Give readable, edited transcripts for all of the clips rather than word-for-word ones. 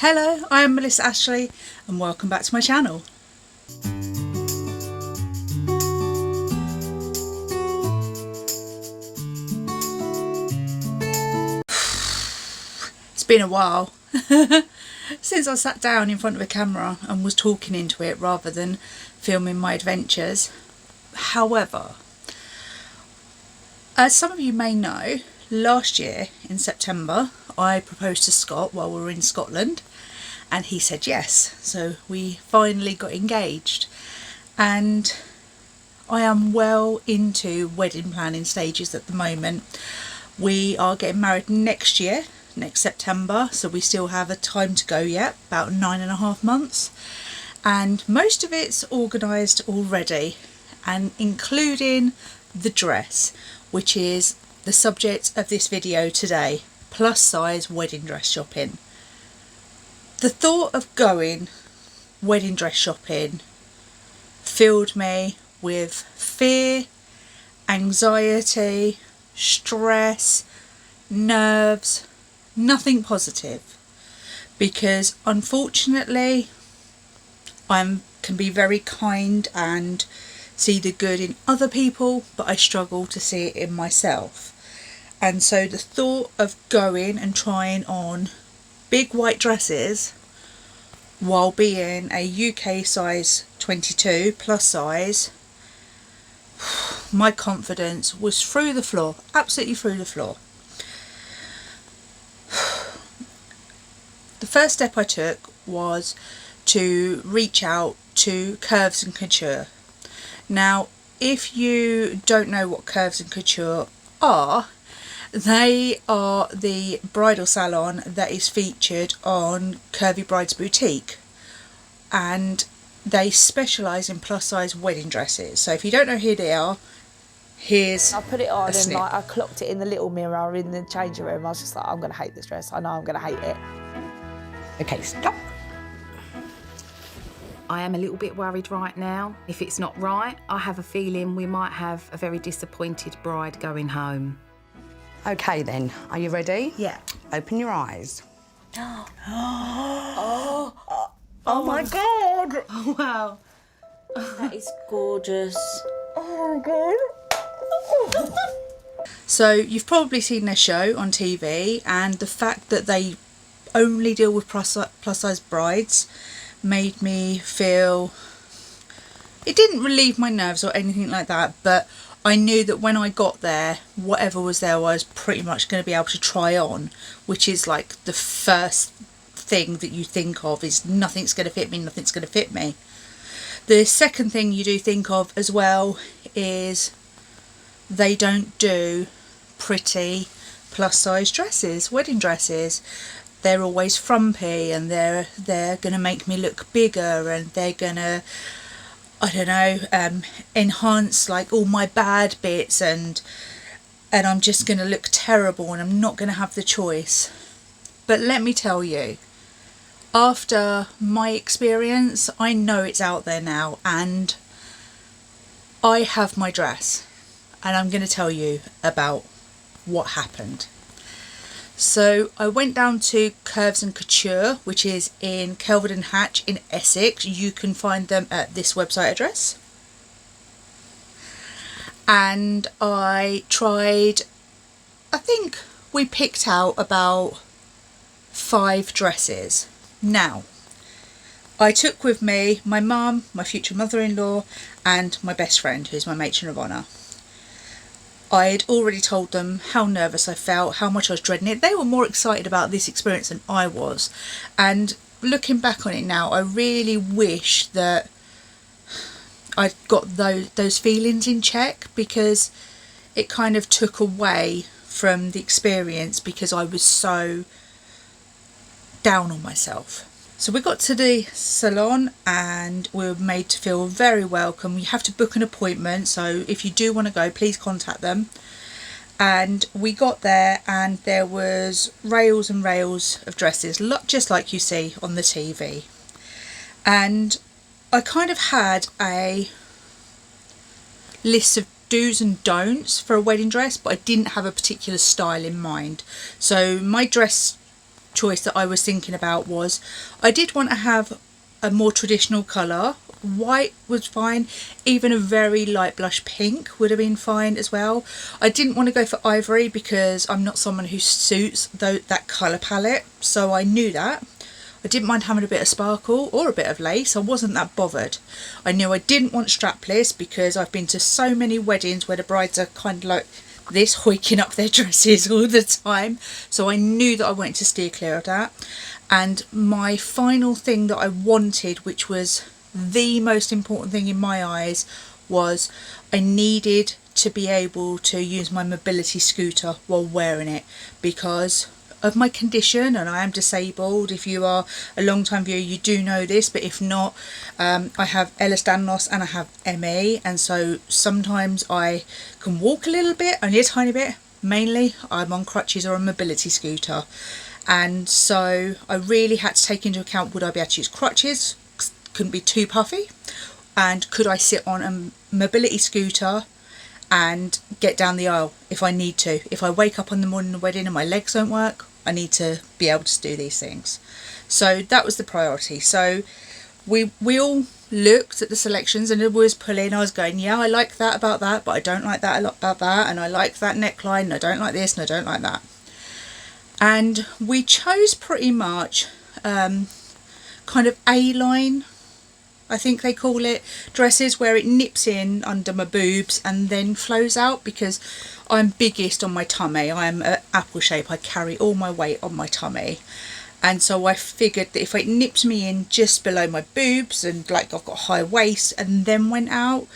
Hello, I am Melissa Ashley and welcome back to my channel. It's been a while since I sat down in front of a camera and was talking into it rather than filming my adventures. However, as some of you may know, last year in September I proposed to Scott while we were in Scotland and he said yes, so we finally got engaged, and I am well into wedding planning stages at the moment. We are getting married next year, next September, so we still have a time to go yet, about 9.5 months, and most of it's organised already, and including the dress, which is the subject of this video today, plus size wedding dress shopping. The thought of going wedding dress shopping filled me with fear, anxiety, stress, nerves, nothing positive, because unfortunately I can be very kind and see the good in other people, but I struggle to see it in myself. And so the thought of going and trying on big white dresses while being a UK size 22 plus size, my confidence was through the floor, absolutely through the floor. The first step I took was to reach out to Curves Couture. Now, if you don't know what Curves Couture are, they are the bridal salon that is featured on Curvy Brides Boutique, and they specialise in plus size wedding dresses. So if you don't know who they are, here's I put it on and snip. I clocked it in the little mirror in the changing room. I was just like, I'm going to hate this dress. I know I'm going to hate it. Okay, stop. I am a little bit worried right now. If it's not right, I have a feeling we might have a very disappointed bride going home. Okay then, are you ready? Yeah. Open your eyes. Oh my God. Oh, wow. That is gorgeous. So you've probably seen their show on TV, and the fact that they only deal with plus size brides made me feel, it didn't relieve my nerves or anything like that, but I knew that when I got there, whatever was there I was pretty much going to be able to try on, which is like the first thing that you think of is nothing's going to fit me, nothing's going to fit me. The second thing you do think of as well is they don't do pretty plus size dresses, wedding dresses. They're always frumpy, and they're going to make me look bigger, and they're going to, I don't know, enhance like all my bad bits, and I'm just going to look terrible, and I'm not going to have the choice. But let me tell you, after my experience, I know it's out there now, and I have my dress, and I'm going to tell you about what happened. So I went down to Curves Couture, which is in Kelvin and Hatch in Essex. You can find them at this website address. And I tried, I think we picked out about 5 dresses. Now, I took with me my mum, my future mother-in-law, and my best friend, who's my matron of honour. I had already told them how nervous I felt, how much I was dreading it. They were more excited about this experience than I was. And looking back on it now, I really wish that I'd got those feelings in check, because it kind of took away from the experience because I was so down on myself. So we got to the salon and we were made to feel very welcome. You have to book an appointment, so if you do want to go, please contact them. And we got there and there was rails and rails of dresses, just like you see on the TV. And I kind of had a list of do's and don'ts for a wedding dress, but I didn't have a particular style in mind. So my dress choice that I was thinking about was I did want to have a more traditional colour. White was fine, even a very light blush pink would have been fine as well. I didn't want to go for ivory because I'm not someone who suits that colour palette, so I knew that. I didn't mind having a bit of sparkle or a bit of lace. I wasn't that bothered. I knew I didn't want strapless because I've been to so many weddings where the brides are kind of like this, hoiking up their dresses all the time, so I knew that I wanted to steer clear of that. And my final thing that I wanted, which was the most important thing in my eyes, was I needed to be able to use my mobility scooter while wearing it because of my condition, and I am disabled. If you are a long time viewer, you do know this, but if not, I have Ehlers-Danlos and I have ME, and so sometimes I can walk a little bit, only a tiny bit. Mainly I'm on crutches or a mobility scooter, and so I really had to take into account, would I be able to use crutches? Couldn't be too puffy, and could I sit on a mobility scooter and get down the aisle if I need to. If I wake up on the morning of the wedding and my legs don't work, I need to be able to do these things. So that was the priority. So we all looked at the selections and it was pulling. I was going, yeah, I like that about that, but I don't like that a lot about that, and I like that neckline and I don't like this and I don't like that. And we chose pretty much kind of A-line, I think they call it, dresses where it nips in under my boobs and then flows out, because I'm biggest on my tummy. I'm an apple shape. I carry all my weight on my tummy, and so I figured that if it nips me in just below my boobs and like I've got a high waist and then went out,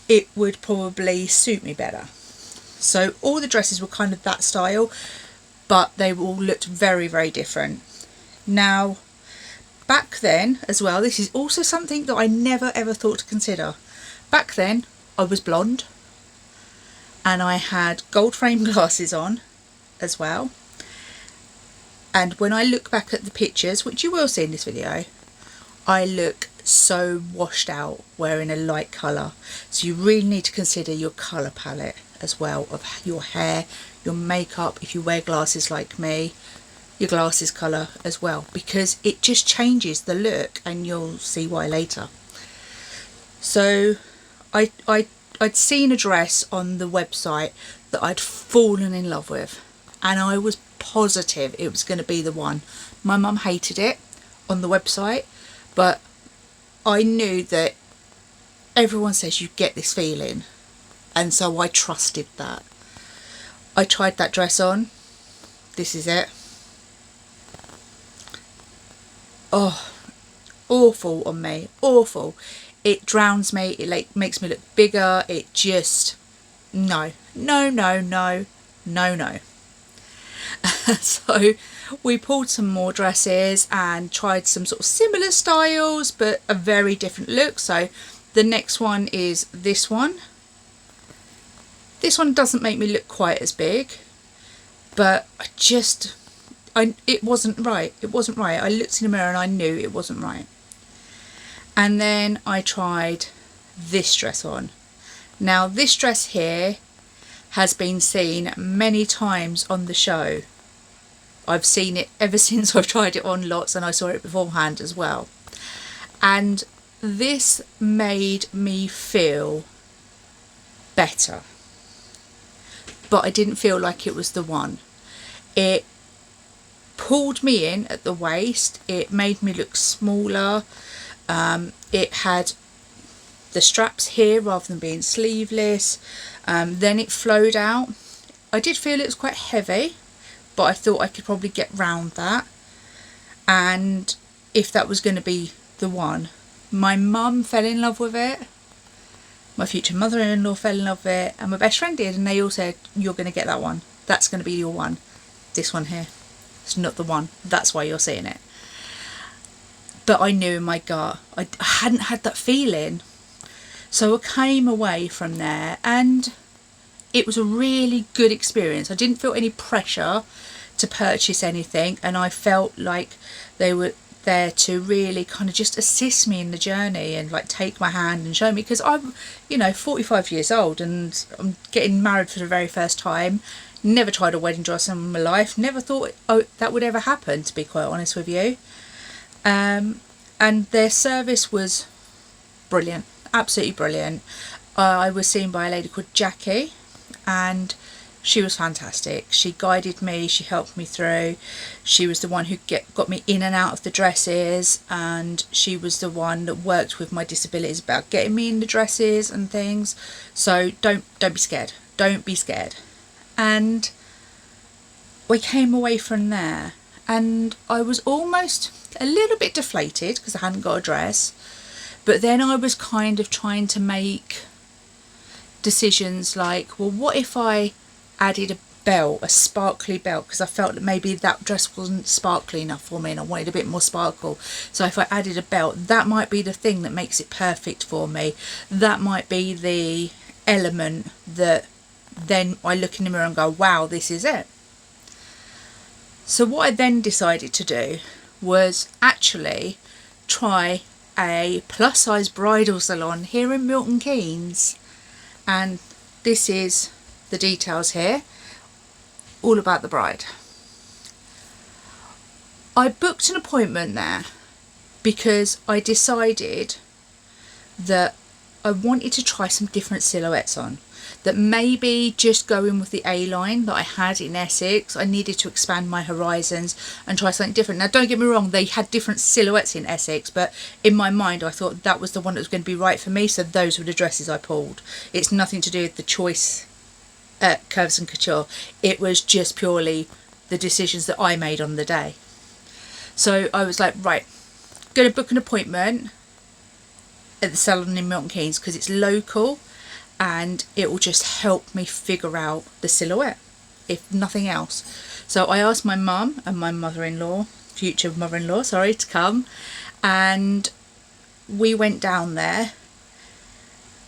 it would probably suit me better. So all the dresses were kind of that style, but they all looked very, very different. Now, back then as well, this is also something that I never ever thought to consider. Back then I was blonde and I had gold frame glasses on as well, and when I look back at the pictures, which you will see in this video, I look so washed out wearing a light colour. So you really need to consider your colour palette as well, of your hair, your makeup, if you wear glasses like me, your glasses colour as well, because it just changes the look, and you'll see why later. So I'd seen a dress on the website that I'd fallen in love with, and I was positive it was going to be the one. My mum hated it on the website, but I knew that everyone says you get this feeling, and so I trusted that. I tried that dress on. This is it. Oh, awful on me, awful. It drowns me, it like makes me look bigger, it just, no. So we pulled some more dresses and tried some sort of similar styles but a very different look. So the next one is this one. This one doesn't make me look quite as big, but it wasn't right. It wasn't right. I looked in the mirror and I knew it wasn't right. And then I tried this dress on. Now this dress here has been seen many times on the show. I've seen it ever since I've tried it on lots, and I saw it beforehand as well. And this made me feel better, but I didn't feel like it was the one. It pulled me in at the waist, it made me look smaller, it had the straps here rather than being sleeveless, then it flowed out. I did feel it was quite heavy, but I thought I could probably get round that, and if that was going to be the one. My mum fell in love with it, my future mother-in-law fell in love with it, and my best friend did, and they all said, you're going to get that one, that's going to be your one. This one here, it's not the one, that's why you're seeing it. But I knew in my gut, I hadn't had that feeling. So I came away from there and it was a really good experience. I didn't feel any pressure to purchase anything, and I felt like they were there to really kind of just assist me in the journey and like take my hand and show me, because I'm 45 years old and I'm getting married for the very first time. Never tried a wedding dress in my life. Never thought that would ever happen, to be quite honest with you. And their service was brilliant, absolutely brilliant. I was seen by a lady called Jackie, and she was fantastic. She guided me, she helped me through. She was the one who got me in and out of the dresses, and she was the one that worked with my disabilities about getting me in the dresses and things. So don't be scared. Don't be scared. And we came away from there, and I was almost a little bit deflated because I hadn't got a dress. But then I was kind of trying to make decisions like, well, what if I added a belt, a sparkly belt, because I felt that maybe that dress wasn't sparkly enough for me and I wanted a bit more sparkle. So if I added a belt, that might be the thing that makes it perfect for me. That might be the element that then I look in the mirror and go, wow, this is it. So what I then decided to do was actually try a plus size bridal salon here in Milton Keynes, and this is the details here, all about the bride. I booked an appointment there because I decided that I wanted to try some different silhouettes on, that maybe just going with the A-line that I had in Essex, I needed to expand my horizons and try something different. Now don't get me wrong, they had different silhouettes in Essex, but in my mind I thought that was the one that was going to be right for me, so those were the dresses I pulled. It's nothing to do with the choice at Curves Couture, it was just purely the decisions that I made on the day. So I was like, right, going to book an appointment at the salon in Milton Keynes because it's local and it will just help me figure out the silhouette, if nothing else. So I asked my mum and my mother-in-law, future mother-in-law, sorry, to come, and we went down there,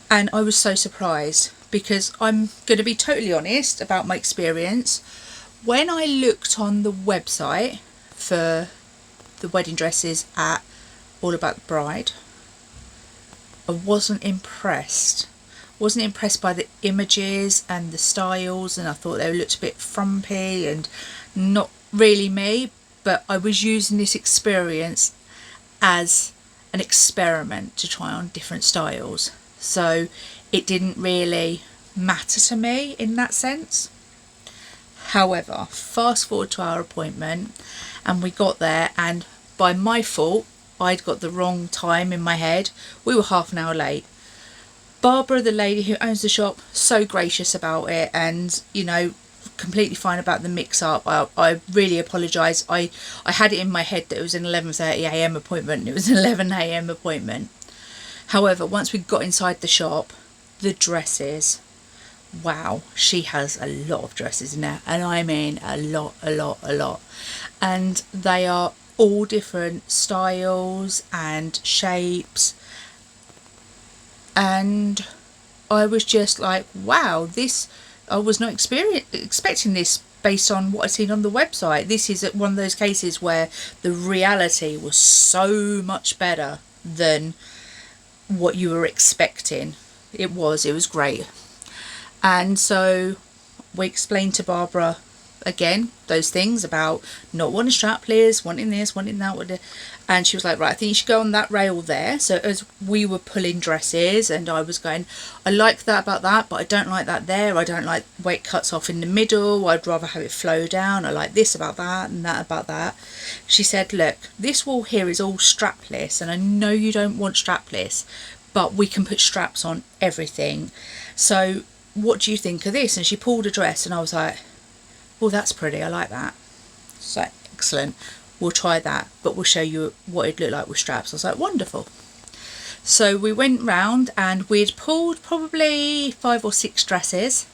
and I was so surprised because I'm going to be totally honest about my experience. When I looked on the website for the wedding dresses at All About the Bride, I wasn't impressed. Wasn't impressed by the images and the styles, and I thought they looked a bit frumpy and not really me. But I was using this experience as an experiment to try on different styles, so it didn't really matter to me in that sense. However, fast forward to our appointment and we got there, and by my fault I'd got the wrong time in my head. We were half an hour late. Barbara, the lady who owns the shop, so gracious about it, and you know, completely fine about the mix up. I really apologise. I had it in my head that it was an 11:30 a.m. appointment and it was an 11 a.m. appointment. However, once we got inside the shop, the dresses, wow, she has a lot of dresses in there, and I mean a lot. And they are all different styles and shapes, and I was just like, wow, I was not expecting this based on what I'd seen on the website. This is one of those cases where the reality was so much better than what you were expecting. It was great. And so we explained to Barbara again those things about not wanting strapless, wanting this, wanting that, and she was like, right, I think you should go on that rail there. So as we were pulling dresses, and I was going, I like that about that, but I don't like that there. I don't like where it cuts off in the middle. I'd rather have it flow down. I like this about that and that about that. She said, look, this wall here is all strapless, and I know you don't want strapless, but we can put straps on everything. So what do you think of this? And she pulled a dress, and I was like, well, that's pretty, I like that. So excellent, we'll try that, but we'll show you what it'd look like with straps. I was like, wonderful. So we went round and we'd pulled probably 5 or 6 dresses,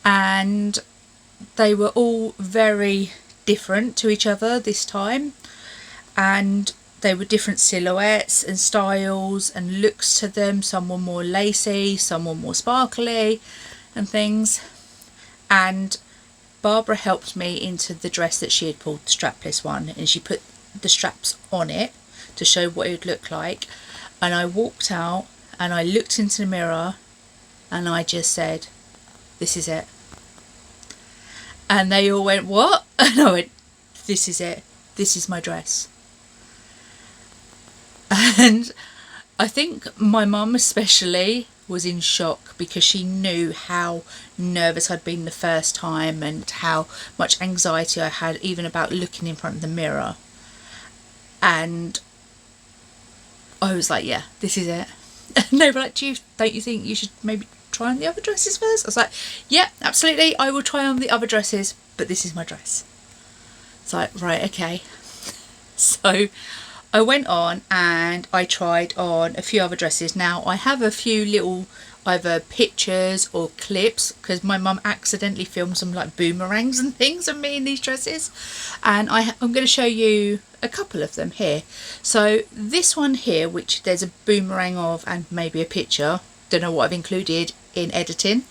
and they were all very different to each other this time, and they were different silhouettes and styles and looks to them. Some were more lacy, some were more sparkly and things. And Barbara helped me into the dress that she had pulled, the strapless one, and she put the straps on it to show what it would look like. And I walked out and I looked into the mirror and I just said, this is it. And they all went, what? And I went, this is it. This is my dress. And I think my mum especially was in shock because she knew how nervous I'd been the first time and how much anxiety I had even about looking in front of the mirror. And I was like, yeah, this is it. And they were like, don't you think you should maybe try on the other dresses first? I was like, yeah, absolutely, I will try on the other dresses, but this is my dress. It's like, right, okay. So I went on and I tried on a few other dresses. Now I have a few little either pictures or clips because my mum accidentally filmed some like boomerangs and things of me in these dresses, and I'm going to show you a couple of them here. So this one here, which there's a boomerang of and maybe a picture, don't know what I've included in editing.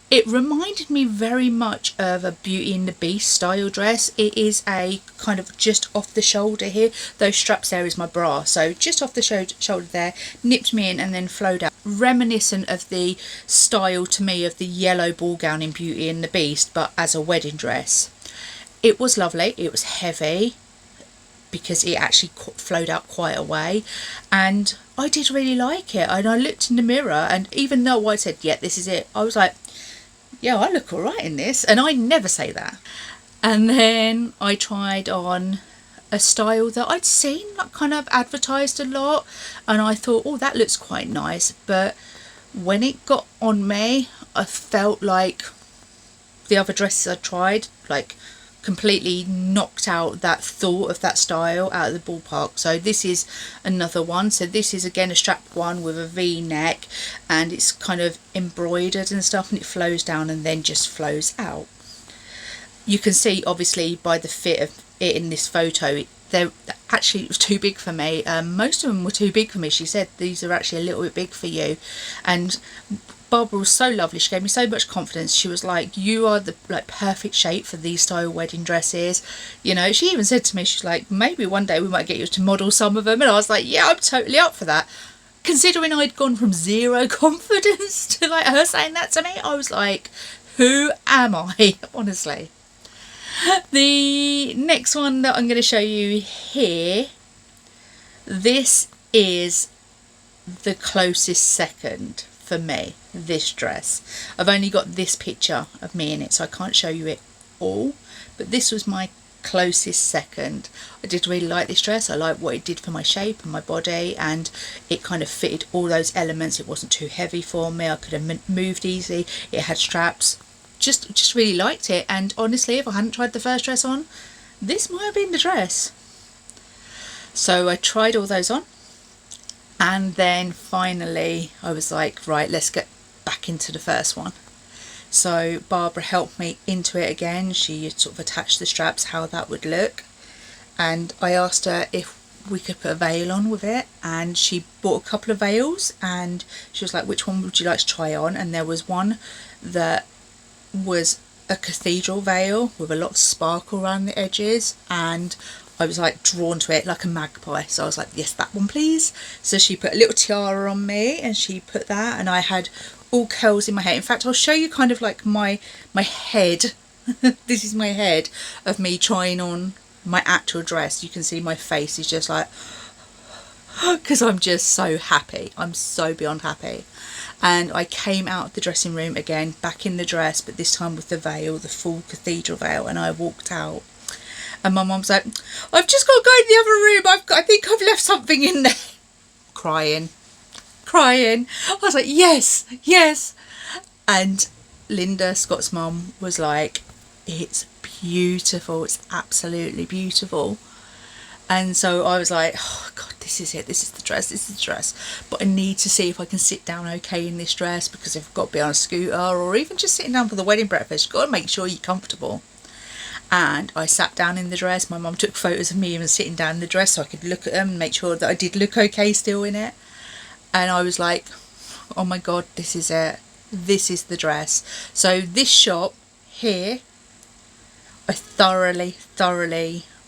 It reminded me very much of a Beauty and the Beast style dress. It is a kind of just off the shoulder here. Those straps there is my bra. So just off the shoulder there, nipped me in and then flowed out. Reminiscent of the style to me of the yellow ball gown in Beauty and the Beast, but as a wedding dress. It was lovely. It was heavy because it actually flowed out quite a way. And I did really like it. And I looked in the mirror, and even though I said, yeah, this is it, I was like, yeah, I look all right in this. And I never say that. And then I tried on a style that I'd seen like kind of advertised a lot, and I thought, oh, that looks quite nice. But when it got on me, I felt like the other dresses I tried like completely knocked out that thought of that style out of the ballpark. So this is another one. So this is again a strap one with a V-neck, and it's kind of embroidered and stuff, and it flows down and then just flows out. You can see obviously by the fit of it in this photo, it was too big for me. Most of them were too big for me. She said these are actually a little bit big for you, and Barbara was so lovely. She gave me so much confidence. She was like, you are the like perfect shape for these style wedding dresses. You know, she even said to me, she's like, maybe one day we might get you to model some of them. And I was like, yeah, I'm totally up for that. Considering I'd gone from zero confidence to like her saying that to me, I was like, who am I? Honestly. The next one that I'm going to show you here, this is the closest second for me, this dress. I've only got this picture of me in it, so I can't show you it all, but this was my closest second. I did really like this dress. I liked what it did for my shape and my body, and it kind of fitted all those elements. It wasn't too heavy for me. I could have moved easily. It had straps. Just really liked it. And honestly, if I hadn't tried the first dress on, this might have been the dress. So I tried all those on, and then finally I was like, right, let's get back into the first one. So Barbara helped me into it again. She sort of attached the straps, how that would look, and I asked her if we could put a veil on with it, and she bought a couple of veils, and she was like, which one would you like to try on? And there was one that was a cathedral veil with a lot of sparkle around the edges, and I was like drawn to it like a magpie. So I was like, yes, that one please. So she put a little tiara on me, and she put that, and I had all curls in my hair. In fact, I'll show you kind of like my head. This is my head of me trying on my actual dress. You can see my face is just like, because I'm just so happy. I'm so beyond happy. And I came out of the dressing room again, back in the dress, but this time with the veil, the full cathedral veil, and I walked out. And my mum's like, I've just got to go in the other room. I think I've left something in there. Crying. I was like, yes. And Linda, Scott's mum, was like, it's beautiful. It's absolutely beautiful. And so I was like, oh God, this is it. This is the dress. But I need to see if I can sit down okay in this dress, because if I've got to be on a scooter or even just sitting down for the wedding breakfast, you've got to make sure you're comfortable. And I sat down in the dress. My mum took photos of me even sitting down in the dress so I could look at them and make sure that I did look okay still in it. And I was like, oh my God, this is it. This is the dress. So this shop here, I thoroughly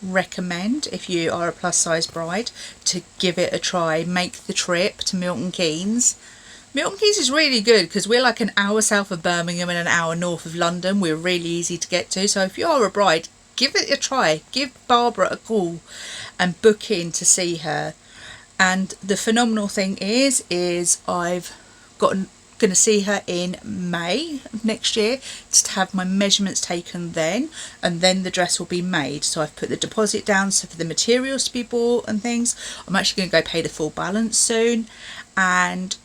recommend if you are a plus size bride to give it a try. Make the trip to Milton Keynes Milton Keynes is really good because we're like an hour south of Birmingham and an hour north of London. We're really easy to get to. So if you are a bride, give it a try. Give Barbara a call and book in to see her. And the phenomenal thing is I've going to see her in May of next year to have my measurements taken then, and then the dress will be made. So I've put the deposit down so for the materials to be bought and things. I'm actually going to go pay the full balance soon, and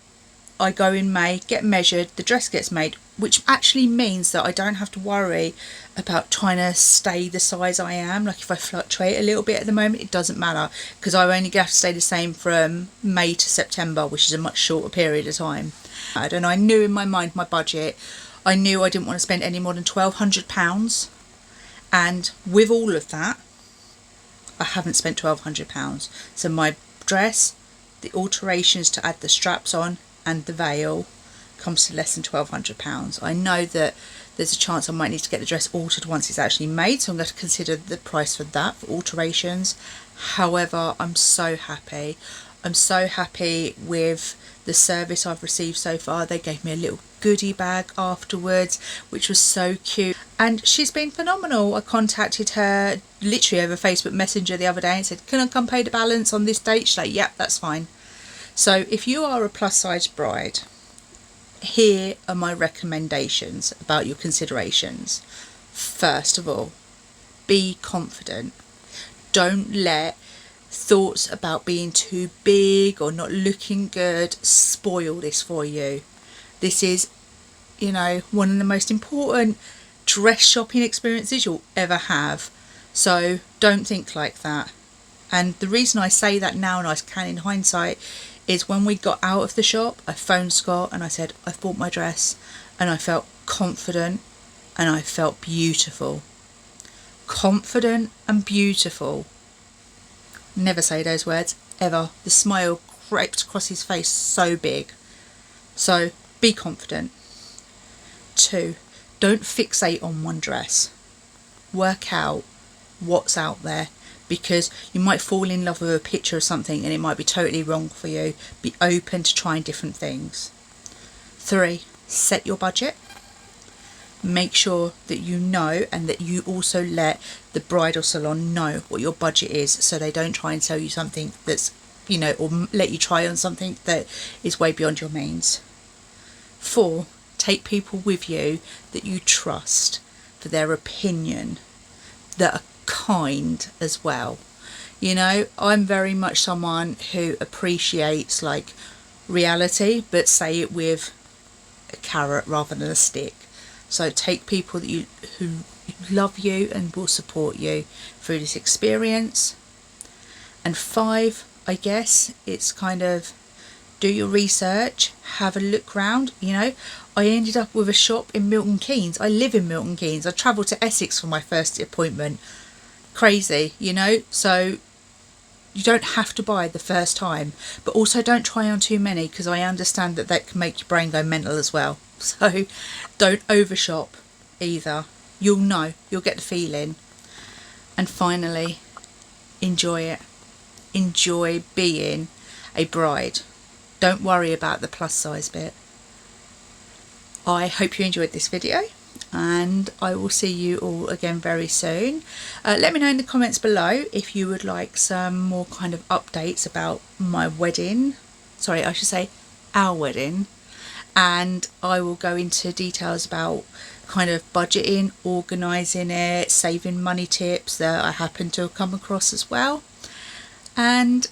I go in May, get measured, the dress gets made, which actually means that I don't have to worry about trying to stay the size I am. Like if I fluctuate a little bit at the moment, it doesn't matter because I only have to stay the same from May to September, which is a much shorter period of time. And I knew in my mind my budget, I knew I didn't want to spend any more than £1,200, and with all of that I haven't spent £1,200. So my dress, the alterations to add the straps on and the veil comes to less than £1,200. I know that there's a chance I might need to get the dress altered once it's actually made, so I'm going to consider the price for that, for alterations. However, I'm so happy. I'm so happy with the service I've received so far. They gave me a little goodie bag afterwards, which was so cute, and she's been phenomenal. I contacted her literally over Facebook Messenger the other day and said, can I come pay the balance on this date? She's like, yep, that's fine. So if you are a plus size bride, here are my recommendations about your considerations. First of all, be confident. Don't let thoughts about being too big or not looking good spoil this for you. This is, you know, one of the most important dress shopping experiences you'll ever have. So don't think like that. And the reason I say that now and I can in hindsight is when we got out of the shop, I phoned Scott and I said, I've bought my dress, and I felt confident and I felt beautiful. Confident and beautiful. Never say those words, ever. The smile crept across his face so big. So be confident. 2, don't fixate on one dress. Work out what's out there, because you might fall in love with a picture of something and it might be totally wrong for you. Be open to trying different things. 3, set your budget. Make sure that you know, and that you also let the bridal salon know what your budget is, so they don't try and sell you something that's, you know, or let you try on something that is way beyond your means. 4, take people with you that you trust for their opinion, that are kind as well. You know, I'm very much someone who appreciates like reality, but say it with a carrot rather than a stick. So take people that who love you and will support you through this experience. And 5, I guess it's kind of do your research, have a look round. You know, I ended up with a shop in Milton Keynes. I live in Milton Keynes. I travelled to Essex for my first appointment. Crazy, you know. So you don't have to buy the first time, but also don't try on too many, because I understand that that can make your brain go mental as well. So don't overshop either. You'll know, you'll get the feeling. And finally, enjoy it. Enjoy being a bride. Don't worry about the plus size bit. I hope you enjoyed this video, and I will see you all again very soon. Let me know in the comments below if you would like some more kind of updates about my wedding. Sorry, I should say our wedding. And I will go into details about kind of budgeting, organising it, saving money tips that I happen to have come across as well. And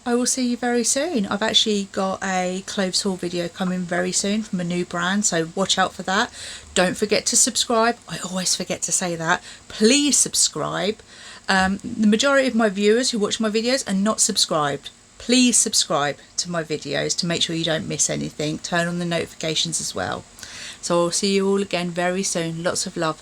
I will see you very soon. I've actually got a clothes haul video coming very soon from a new brand, so watch out for that. Don't forget to subscribe. I always forget to say that. Please subscribe. The majority of my viewers who watch my videos are not subscribed. Please subscribe to my videos to make sure you don't miss anything. Turn on the notifications as well. So I'll see you all again very soon. Lots of love.